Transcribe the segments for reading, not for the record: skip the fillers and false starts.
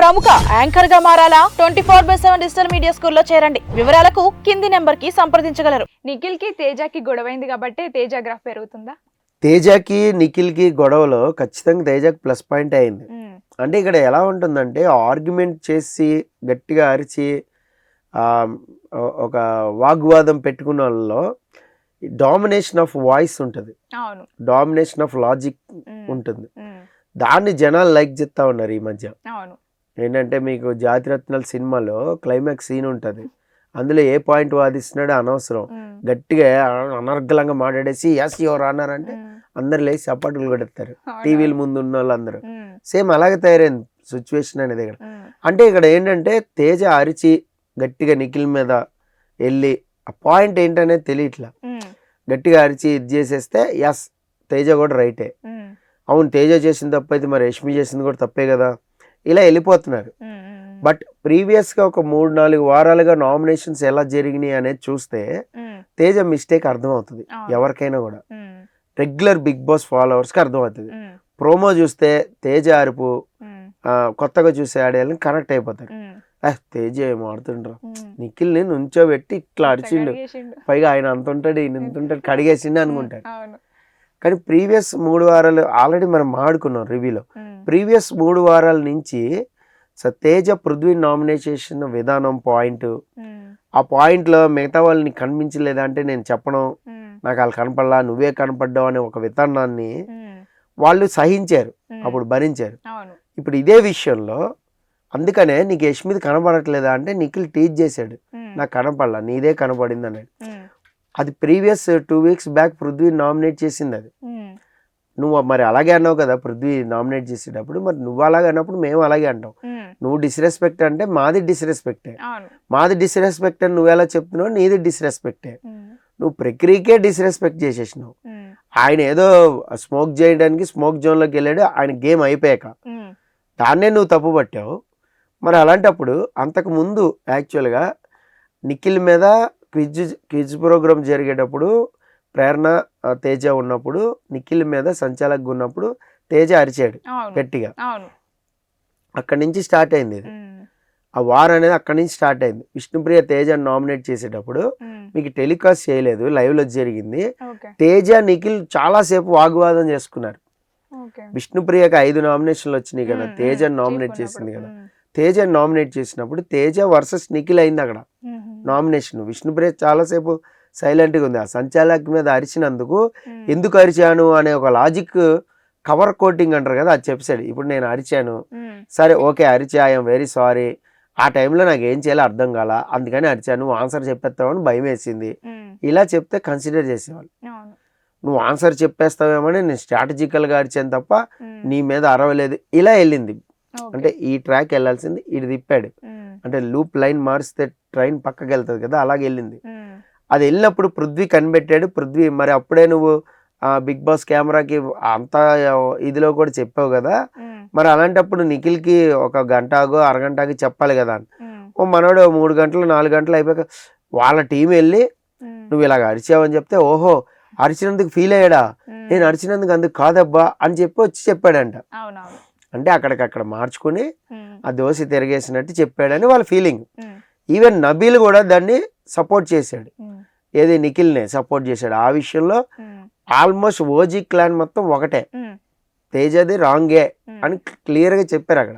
ప్రముఖ యాంకర్ గా మారాలా? 24/7 digital media స్కూల్లో చేరండి. వివరాలకు కింది నెంబర్ కి సంప్రదించగలరు. నిఖిల్ కి తేజకి గొడవైంది కాబట్టి తేజ గ్రాఫ్ పెరుగుతుందా? తేజకి నిఖిల్కి గొడవలో ఖచ్చితంగా తేజకి ప్లస్ పాయింట్ అయింది. అంటే ఇక్కడ ఎలా ఉంటుందంటే ఆర్గ్యుమెంట్ చేసి గట్టిగా అరిచి ఒక వాగ్వాదం పెట్టుకున్న వాళ్ళలో డామినేషన్ ఆఫ్ వాయిస్ ఉంటుంది, డామినేషన్ ఆఫ్ లాజిక్ ఉంటుంది. దాన్ని జనాలు లైక్ చేస్తా ఉన్నారు ఈ మధ్య. ఏంటంటే మీకు జాతిరత్నాల సినిమాలో క్లైమాక్స్ సీన్ ఉంటుంది, అందులో ఏ పాయింట్ వాదిస్తున్నాడో అనవసరం, గట్టిగా అనర్గళంగా మాట్లాడేసి ఎస్ యువర్ అన్నారు అంటే అందరు లేచి చప్పట్లు కొడతారు, టీవీల ముందు ఉన్న వాళ్ళందరూ. సేమ్ అలాగే తయారైంది సిచ్యువేషన్ అనేది ఇక్కడ. అంటే ఇక్కడ ఏంటంటే తేజ అరిచి గట్టిగా నిఖిల్ మీద వెళ్ళి ఆ పాయింట్ ఏంటనేది తెలియట్లా, గట్టిగా అరిచి ఇది చేసేస్తే ఎస్ తేజ కూడా రైటే, అవును తేజ చేసిన తప్పు అయితే మరి యష్మి చేసింది కూడా తప్పే కదా, ఇలా వెళ్ళిపోతున్నారు. బట్ ప్రీవియస్గా ఒక 3-4 వారాలుగా నామినేషన్స్ ఎలా జరిగినాయి అనేది చూస్తే తేజ మిస్టేక్ అర్థమవుతుంది ఎవరికైనా కూడా, రెగ్యులర్ బిగ్ బాస్ ఫాలోవర్స్కి అర్థమవుతుంది. ప్రోమో చూస్తే తేజ అరుపు కొత్తగా చూసే ఆడేయాలని కనెక్ట్ అయిపోతారు. తేజ ఏమో ఆడుతుండ్రు, నిఖిల్ని నుంచోబెట్టి ఇట్లా అరిచిండు, పైగా ఆయన అంత ఉంటాడు ఈయన ఇంత ఉంటాడు కడిగేసిండు అనుకుంటారు. కానీ ప్రీవియస్ 3 వారాలు ఆల్రెడీ మనం మాడుకున్నాం రివ్యూలో, ప్రీవియస్ 3 వారాల నుంచి తేజ పృథ్వీ నామినేషన్ విధానం పాయింట్, ఆ పాయింట్లో మిగతా వాళ్ళని కనిపించలేదా అంటే నేను చెప్పను, నాకు వాళ్ళు కనపడలా నువ్వే కనపడ్డావు అనే ఒక విధానాన్ని వాళ్ళు సహించారు, అప్పుడు భరించారు. ఇప్పుడు ఇదే విషయంలో అందుకనే నీకు యష్మిది కనపడట్లేదా అంటే నిఖిల్ టీచ్ చేశాడు, నాకు కనపడలా నీదే కనపడింది అన్నాడు. అది previous 2 weeks back Prithvi nominate చేసింది. అది నువ్వు మరి అలాగే అన్నావు కదా పృథ్వీ నామినేట్ చేసేటప్పుడు, మరి నువ్వు అలాగే అన్నప్పుడు మేము అలాగే అంటాం. నువ్వు డిస్రెస్పెక్ట్ అంటే మాది డిస్రెస్పెక్టే, మాది డిస్రెస్పెక్ట్ అని నువ్వు ఎలా చెప్తున్నావు, నీది డిస్రెస్పెక్టే. నువ్వు ప్రక్రియకే డిస్రెస్పెక్ట్ చేసేసినావు. ఆయన ఏదో స్మోక్ చేయడానికి స్మోక్ జోన్లోకి వెళ్ళాడు, ఆయన గేమ్ అయిపోయాక దాన్నే నువ్వు తప్పు పట్టావు. మరి అలాంటప్పుడు అంతకు ముందు యాక్చువల్గా నిఖిల్ మీద క్విజ్ ప్రోగ్రామ్ జరిగేటప్పుడు ప్రేరణ తేజ ఉన్నప్పుడు నిఖిల్ మీద సంచాలక్ ఉన్నప్పుడు తేజ అరిచాడు గట్టిగా, అక్కడి నుంచి స్టార్ట్ అయింది ఇది. ఆ వార్ అనేది అక్కడి నుంచి స్టార్ట్ అయింది. విష్ణుప్రియ తేజ నామినేట్ చేసేటప్పుడు మీకు టెలికాస్ట్ చేయలేదు, లైవ్ లో జరిగింది. తేజ నిఖిల్ చాలాసేపు వాగ్వాదం చేసుకున్నారు. విష్ణుప్రియకి 5 నామినేషన్లు వచ్చినాయి కదా, తేజ నామినేట్ చేసింది కదా. తేజ నామినేట్ చేసినప్పుడు తేజ వర్సెస్ నిఖిల్ అయింది అక్కడ నామినేషన్. విష్ణుప్రియ చాలాసేపు సైలెంట్గా ఉంది. ఆ సంచాలక్ మీద అరిచినందుకు ఎందుకు అరిచాను అనే ఒక లాజిక్ కవర్ కోటింగ్ అంటారు కదా, అది చెప్పాడు. ఇప్పుడు నేను అరిచాను, సరే ఓకే అరిచా, ఐఎమ్ వెరీ సారీ, ఆ టైంలో నాకు ఏం చేయాలో అర్థం కాల అందుకని అరిచాను, నువ్వు ఆన్సర్ చెప్పేస్తావని భయం వేసింది. ఇలా చెప్తే కన్సిడర్ చేసేవాళ్ళు. నువ్వు ఆన్సర్ చెప్పేస్తావేమని నేను స్ట్రాటజికల్గా అరిచాను తప్ప నీ మీద అరవలేదు. ఇలా వెళ్ళింది. అంటే ఈ ట్రాక్ వెళ్ళాల్సింది ఇటు తిప్పాడు, అంటే లూప్ లైన్ మారిస్తే ట్రైన్ పక్కకి వెళ్తుంది కదా, అలాగే వెళ్ళింది. అది వెళ్ళినప్పుడు పృథ్వీ కనిపెట్టాడు. పృథ్వీ మరి అప్పుడే నువ్వు బిగ్ బాస్ కెమెరాకి అంతా ఇదిలో కూడా చెప్పావు కదా, మరి అలాంటప్పుడు నిఖిల్కి ఒక గంటగో అరగంటకి చెప్పాలి కదా. ఓ మనోడు 3 గంటలు 4 గంటలు అయిపోయాక వాళ్ళ టీం వెళ్ళి నువ్వు ఇలాగ అరిచావని చెప్తే, ఓహో అరిచినందుకు ఫీల్ అయ్యాడా, నేను అరిచినందుకు అందుకు కాదబ్బా అని చెప్పి వచ్చి చెప్పాడంట. అంటే అక్కడికక్కడ మార్చుకుని ఆ దోశ తిరిగేసినట్టు చెప్పాడని వాళ్ళ ఫీలింగ్. ఈవెన్ నబీల్ కూడా దాన్ని సపోర్ట్ చేశాడు, ఏది నిఖిల్నే సపోర్ట్ చేశాడు. ఆ విషయంలో ఆల్మోస్ట్ ఓజీ క్లాన్ మొత్తం ఒకటే, తేజది రాంగే అని క్లియర్గా చెప్పారు అక్కడ.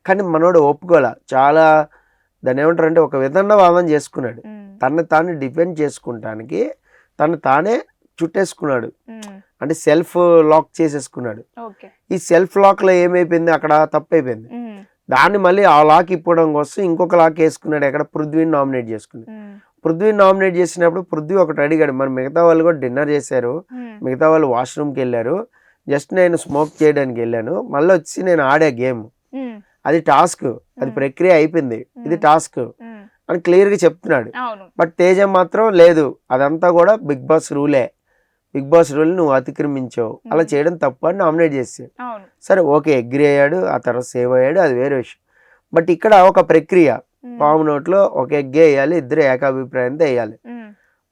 కానీ మనోడు ఒప్పుకోలే, చాలా దాన్ని ఏమంటారంటే ఒక విధంగా చేసుకున్నాడు, తను తాను డిఫెండ్ చేసుకుంటానికి తను తానే చుట్టేసుకున్నాడు, అంటే సెల్ఫ్ లాక్ చేసేసుకున్నాడు. ఈ సెల్ఫ్ లాక్ లో ఏమైపోయింది, అక్కడ తప్పు అయిపోయింది. దాన్ని మళ్ళీ ఆ లాక్ ఇప్పడం కోసం ఇంకొక లాక్ వేసుకున్నాడు, ఎక్కడ పృథ్వీని నామినేట్ చేసుకున్నాడు. పృథ్వీని నామినేట్ చేసినప్పుడు పృథ్వీ ఒకటి అడిగాడు, మరి మిగతా వాళ్ళు కూడా డిన్నర్ చేశారు, మిగతా వాళ్ళు వాష్రూమ్కి వెళ్ళారు, జస్ట్ నేను స్మోక్ చేయడానికి వెళ్ళాను, మళ్ళీ వచ్చి నేను ఆడే గేమ్, అది టాస్క్, అది ప్రక్రియ అయిపోయింది, ఇది టాస్క్ అని క్లియర్గా చెప్తున్నాడు. బట్ తేజ మాత్రం లేదు, అదంతా కూడా బిగ్ బాస్ రూలే, బిగ్ బాస్ రూల్ నువ్వు అతిక్రమించావు, అలా చేయడం తప్పు అని నామినేట్ చేశాడు. సరే ఓకే అగ్రి అయ్యాడు, ఆ తర్వాత సేవ్ అయ్యాడు, అది వేరే విషయం. బట్ ఇక్కడ ఒక ప్రక్రియ, పాము నోట్లో ఒక ఎగ్గే వేయాలి, ఇద్దరు ఏకాభిప్రాయంతో వేయాలి.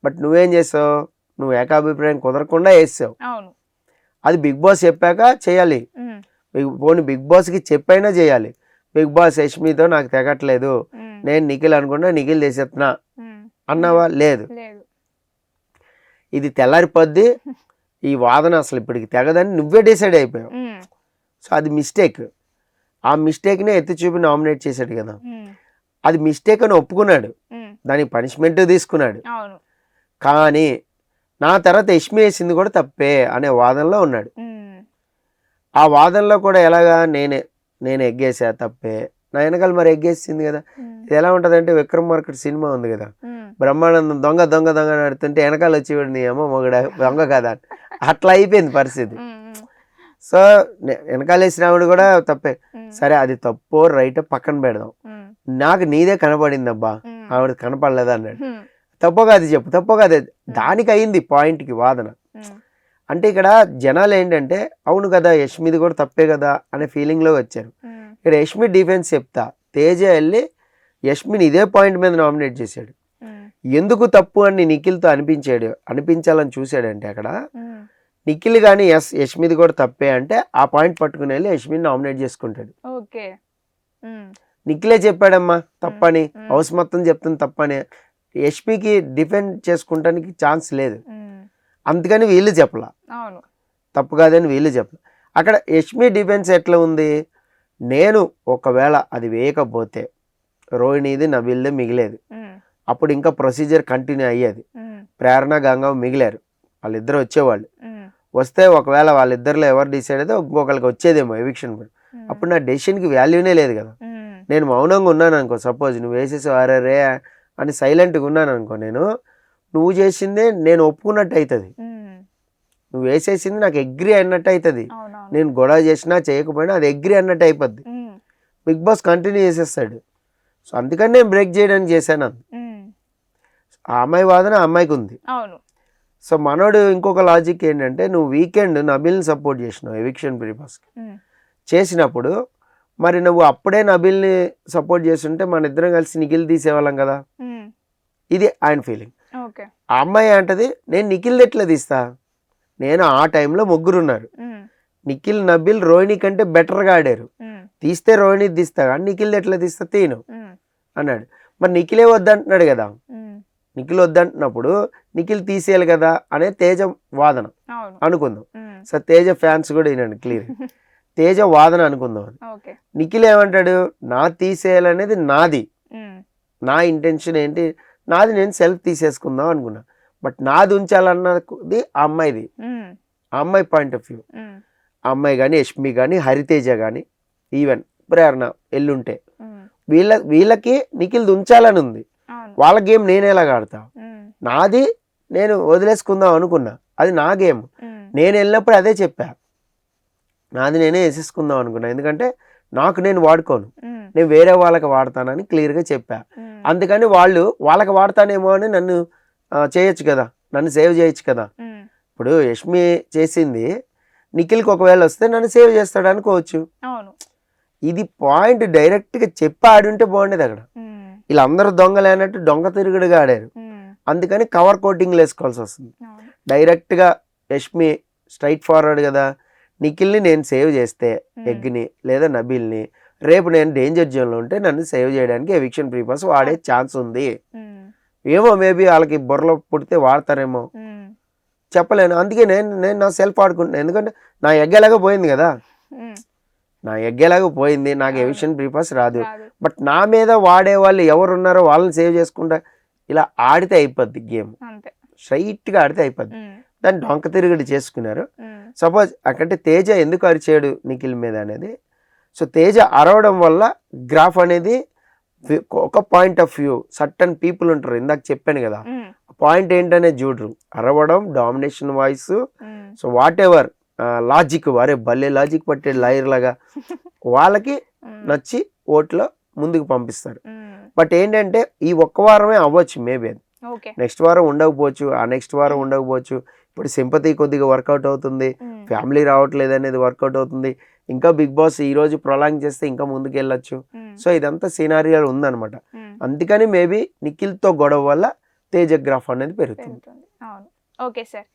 బట్ నువ్వేం చేసావు, నువ్వు ఏకాభిప్రాయం కుదరకుండా వేసావు. అది బిగ్ బాస్ చెప్పాక చేయాలి, పోనీ బిగ్ బాస్కి చెప్పైనా చేయాలి. బిగ్ బాస్ యష్మితో నాకు తెగట్లేదు, నేను నిఖిల్ అనుకుంటా నిఖిల్ చేసేస్తున్నా అన్నావా? లేదు. ఇది తెల్లారిపోద్ది, ఈ వాదన అసలు ఇప్పటికి తెగదని నువ్వే డిసైడ్ అయిపోయావు. సో అది మిస్టేక్. ఆ మిస్టేక్నే ఎత్తి చూపి నామినేట్ చేశాడు కదా, అది మిస్టేక్ అని ఒప్పుకున్నాడు, దానికి పనిష్మెంట్ తీసుకున్నాడు. కానీ నా తర్వాత యష్మి వేసింది కూడా తప్పే అనే వాదనలో ఉన్నాడు. ఆ వాదనలో కూడా ఎలాగా నేను ఎగ్గేసా తప్పే, నా వెనకాల మరి ఎగ్గేసింది కదా. ఇది ఎలా ఉంటుంది అంటే విక్రమార్కుడు సినిమా ఉంది కదా, బ్రహ్మానందం దొంగ దొంగ దొంగ నడుతుంటే వెనకాల వచ్చేవాడు నీ అమ్మ మొగడ దొంగ కదా, అట్లా అయిపోయింది పరిస్థితి. సో వెనకాల వేసినవాడు కూడా తప్పే. సరే అది తప్పో రైట్ పక్కన పెడదాం, నాకు నీదే కనపడింది అబ్బా, ఆవిడ కనపడలేదు అన్నాడు. తప్పో కాదు చెప్పు, తప్పో కాదు, దానికి అయింది పాయింట్కి వాదన. అంటే ఇక్కడ జనాలు ఏంటంటే అవును కదా యష్మిది కూడా తప్పే కదా అనే ఫీలింగ్లో వచ్చారు. ఇక్కడ యష్మి డిఫెన్స్ చెప్తా, తేజ వెళ్ళి యష్మిని ఇదే పాయింట్ మీద నామినేట్ చేశాడు. ఎందుకు తప్పు అని నిఖిల్తో అనిపించాలని చూశాడంటే అక్కడ నిఖిల్ కానీ యష్మిది కూడా తప్పే అంటే ఆ పాయింట్ పట్టుకుని వెళ్ళి యష్మిని నామినేట్ చేసుకుంటాడు. నిఖిలే చెప్పాడమ్మా తప్పని, హౌస్ మొత్తం చెప్తుంది తప్పని, యష్మికి డిఫెండ్ చేసుకుంటానికి ఛాన్స్ లేదు, అందుకని వీళ్ళు చెప్పలా, తప్పు కాదని వీళ్ళు చెప్పలా. అక్కడ యష్మి డిఫెన్స్ ఎట్లా ఉంది, నేను ఒకవేళ అది వేయకపోతే రోహిణిది నబిల్దే మిగిలేదు, అప్పుడు ఇంకా ప్రొసీజర్ కంటిన్యూ అయ్యేది, ప్రేరణ గంగ మిగిలారు, వాళ్ళిద్దరు వచ్చేవాళ్ళు. వస్తే ఒకవేళ వాళ్ళిద్దరిలో ఎవరు డిసైడ్ అయితే ఇంకొకరికి వచ్చేదేమో ఎవిక్షన్. అప్పుడు నా డెసిషన్కి వాల్యూనే లేదు కదా. నేను మౌనంగా ఉన్నాను అనుకో, సపోజ్ నువ్వు వేసేసి వారే అని సైలెంట్గా ఉన్నాను అనుకో, నువ్వు చేసిందే నేను ఒప్పుకున్నట్టు అవుతుంది, నువ్వు వేసేసింది నాకు అగ్రి అన్నట్టు అవుతుంది, నేను గొడవ చేసినా చేయకపోయినా అది అగ్రి అన్నట్టు అయిపోద్ది. బిగ్ బాస్ కంటిన్యూ చేసేస్తాడు. సో అందుకని నేను బ్రేక్ చేయడానికి చేశాను. ఆ అమ్మాయి వాదన ఆ అమ్మాయికి ఉంది. సో మనోడు ఇంకొక లాజిక్ ఏంటంటే, నువ్వు వీకెండ్ నబిల్ని సపోర్ట్ చేసినావు ఎవిక్షన్ ప్రీపాస్కి చేసినప్పుడు, మరి నువ్వు అప్పుడే నబిల్ని సపోర్ట్ చేస్తుంటే మన ఇద్దరం కలిసి నిఖిల్ తీసేవాళ్ళం కదా, ఇది ఆయన ఫీలింగ్. ఆ అమ్మాయి అంటది నేను నిఖిల్ ఎట్లా తీస్తా, నేను ఆ టైంలో ముగ్గురు ఉన్నారు, నిఖిల్ నబిల్ రోహిణి కంటే బెటర్గా ఆడారు, తీస్తే రోహిణి తీస్తా కానీ నిఖిల్ ఎట్లా తీస్తా తీను అన్నాడు. మరి నిఖిలే వద్దంటున్నాడు కదా, నిఖిల్ వద్దంటున్నప్పుడు నిఖిల్ తీసేయాలి కదా అనే తేజ వాదన అనుకుందాం. సో తేజ ఫ్యాన్స్ కూడా వినండి క్లియర్, తేజ వాదన అనుకుందాం. నిఖిల్ ఏమంటాడు, నా తీసేయాలనేది నాది, నా ఇంటెన్షన్ ఏంటి నాది, నేను సెల్ఫ్ తీసేసుకుందాం అనుకున్నా, బట్ నాది ఉంచాలన్నది ఆ అమ్మాయిది, ఆ అమ్మాయి పాయింట్ ఆఫ్ వ్యూ. ఆ అమ్మాయి కానీ యష్మి కానీ హరితేజ కానీ ఈవెన్ ప్రేరణ ఎల్లుంటే వీళ్ళకి నిఖిల్ ఉంచాలని ఉంది, వాళ్ళ గేమ్ నేనేలాగా ఆడతా, నాది నేను వదిలేసుకుందాం అనుకున్నా, అది నా గేమ్, నేను వెళ్ళినప్పుడు అదే చెప్పా, నాది నేనే వేసేసుకుందాం అనుకున్నా, ఎందుకంటే నాకు నేను వాడుకోను, నేను వేరే వాళ్ళకి వాడతానని క్లియర్గా చెప్పా. అందుకని వాళ్ళకి వాడతానేమో అని నన్ను చేయొచ్చు కదా, నన్ను సేవ్ చేయొచ్చు కదా. ఇప్పుడు యష్మి చేసింది నిఖిల్కి ఒకవేళ వస్తే నన్ను సేవ్ చేస్తాడు అనుకోవచ్చు. ఇది పాయింట్ డైరెక్ట్గా చెప్పి ఆడుంటే బాగుండేది. అక్కడ వీళ్ళందరూ దొంగలేనట్టు దొంగ తిరుగుడుగా ఆడారు, అందుకని కవర్ కోటింగ్లు వేసుకోవాల్సి వస్తుంది. డైరెక్ట్గా యష్మి స్ట్రైట్ ఫార్వర్డ్ కదా, నిఖిల్ని నేను సేవ్ చేస్తే ఎగ్ని లేదా నబిల్ని, రేపు నేను డేంజర్ జోన్లో ఉంటే నన్ను సేవ్ చేయడానికి ఎవిక్షన్ ప్రీపాస్ వాడే ఛాన్స్ ఉంది, ఏమో మేబీ వాళ్ళకి బుర్రలో పుడితే వాడతారేమో చెప్పలేను. అందుకే నేను నా సెల్ఫ్ ఆడుకుంటున్నాను, ఎందుకంటే నా ఎగ్గేలాగా పోయింది కదా, నా ఎగ్గేలాగా పోయింది, నాకు ఎవిక్షన్ ప్రీపాస్ రాదు, బట్ నా మీద వాడే వాళ్ళు ఎవరు ఉన్నారో వాళ్ళని సేవ్ చేసుకుంటా ఇలా ఆడితే అయిపోద్ది గేమ్, స్ట్రైట్గా ఆడితే అయిపోద్ది. దాన్ని డొంక తిరుగుడు చేసుకున్నారు. సపోజ్ అక్కడంటే తేజ ఎందుకు అరిచాడు నిఖిల్ మీద అనేది, సో తేజ అరవడం వల్ల గ్రాఫ్ అనేది ఒక point of view, certain people ఉంటారు, ఇందాక చెప్పాను కదా, పాయింట్ ఏంటనేది చూడరు, అరవడం, domination voice, so what ever logic, వారే భలే లాజిక్ పట్టే లాయర్ లాగా వాళ్ళకి నచ్చి ఓట్లో ముందుకు పంపిస్తారు. బట్ ఏంటంటే ఈ ఒక్క వారమే అవ్వచ్చు, మేబీ అది నెక్స్ట్ వారం ఉండకపోవచ్చు, ఆ నెక్స్ట్ వారం ఉండకపోవచ్చు. ఇప్పుడు సింపతి కొద్దిగా వర్కౌట్ అవుతుంది, ఫ్యామిలీ రావట్లేదు అనేది వర్కౌట్ అవుతుంది, ఇంకా బిగ్ బాస్ ఈ రోజు ప్రొలాంగ్ చేస్తే ఇంకా ముందుకు వెళ్ళొచ్చు. సో ఇదంతా సినారియో ఉందన్నమాట. అందుకని మేబీ నిఖిల్తో గొడవ వల్ల తేజ గ్రాఫ్ అనేది పెరుగుతుంది. Okay sir.